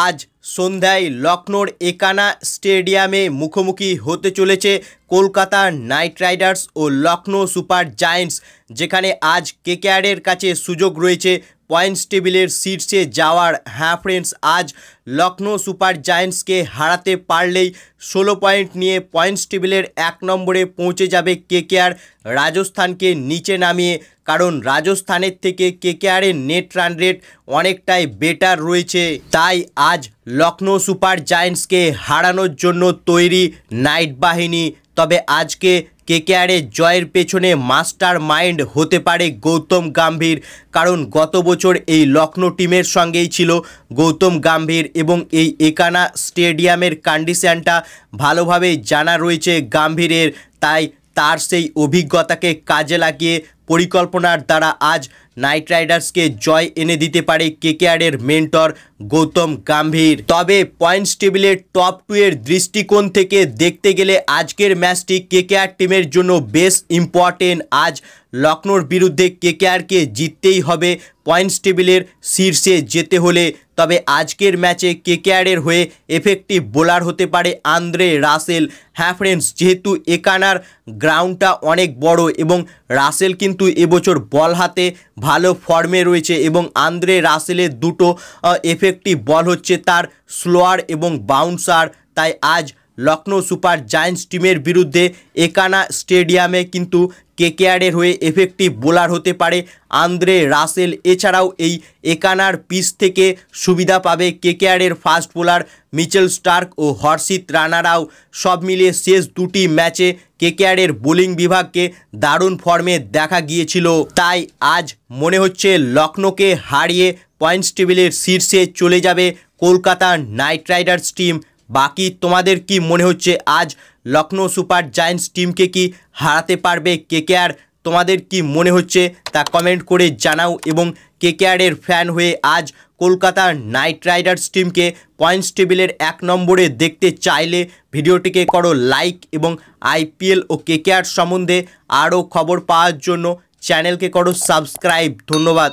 আজ সন্ধ্যায় লখনৌর একানা স্টেডিয়ামে মুখোমুখি হতে চলেছে কলকাতা নাইট রাইডার্স ও লখনৌ সুপার জায়েন্টস, যেখানে আজ কেকেআরের কাছে সুযোগ রয়েছে পয়েন্টস টেবিলের শীর্ষে যাওয়ার। হ্যাঁ ফ্রেন্ডস, আজ লখনৌ সুপার জায়েন্টসকে হারাতে পারলেই 16 পয়েন্ট নিয়ে পয়েন্টস টেবিলের 1 নম্বরে পৌঁছে যাবে কেকেআর, রাজস্থানকে নিচে নামিয়ে। কারণ রাজস্থানের থেকে কেকেআরের নেট রান রেট অনেকটাই বেটার রয়েছে। তাই আজ লখনৌ সুপার জায়েন্টসকে হারানোর জন্য তৈরি নাইট বাহিনী। তবে আজকে কেকেআরের জয়ের পেছনে মাস্টার মাইন্ড হতে পারে গৌতম গম্ভীর, কারণ গত বছর এই লখনৌ টিমের সঙ্গেই ছিল গৌতম গম্ভীর এবং এই একানা স্টেডিয়ামের কন্ডিশনটা ভালোভাবেই জানা রয়েছে গম্ভীরের। তাই তার সেই অভিজ্ঞতাকে কাজে লাগিয়ে পরিকল্পনার দ্বারা আজ নাইট রাইডার্সকে জয় এনে দিতে পারে কেকেআরের মেন্টর গৌতম গম্ভীর। তবে পয়েন্টস টেবিলের টপ 2 এর দৃষ্টিকোণ থেকে দেখতে গেলে আজকের ম্যাচটি কেকেআর টিমের জন্য বেশ ইম্পর্টেন্ট। আজ লখনৌর বিরুদ্ধে কেকেআরকে জিততেই হবে পয়েন্টস টেবিলের শীর্ষে যেতে হলে। তবে আজকের ম্যাচে কেকেআরের হয়ে এফেক্টিভ বোলার হতে পারে আন্দ্রে রাসেল। হ্যাঁ ফ্রেন্ডস, যেহেতু একানার গ্রাউন্ডটা অনেক বড় এবং রাসেল কিন্তু এবছর বল হাতে ভালো ফর্মে রয়েছে এবং আন্দ্রে রাসেলের দুটো এফেক্টিভ বল হচ্ছে তার স্লোয়ার এবং বাউন্সার। তাই আজ লখনৌ সুপার জায়েন্টস টিমের বিরুদ্ধে একানা স্টেডিয়ামে কিন্তু কেকেআরের হয়ে এফেক্টিভ বোলার হতে পারে আন্দ্রে রাসেল। এছাড়াও এই একানার পিচ থেকে সুবিধা পাবে কেকেআরের ফাস্ট বোলার মিচেল স্টার্ক ও হর্ষিত রানারাও। সব মিলিয়ে শেষ দুটি ম্যাচে কেকেআরের বোলিং বিভাগকে দারুণ ফর্মে দেখা গিয়েছিল। তাই আজ মনে হচ্ছে লখনৌকে হারিয়ে পয়েন্টস টেবিলের শীর্ষে চলে যাবে কলকাতা নাইট রাইডার্স টিম। বাকি তোমাদের কি মনে হচ্ছে, আজ লখনৌ সুপার জায়েন্টস টিমকে কি হারাতে পারবে কেকেআর? তোমাদের কি মনে হচ্ছে তা কমেন্ট করে জানাও। এবং কেকেআরের ফ্যান হয়ে আজ কলকাতা নাইট রাইডার্স টিমকে পয়েন্টস টেবিলের 1 নম্বরে দেখতে চাইলে ভিডিওটিকে করো লাইক এবং আইপিএল ও কেকেআর সম্বন্ধে আরও খবর পাওয়ার জন্য চ্যানেলকে করো সাবস্ক্রাইব। ধন্যবাদ।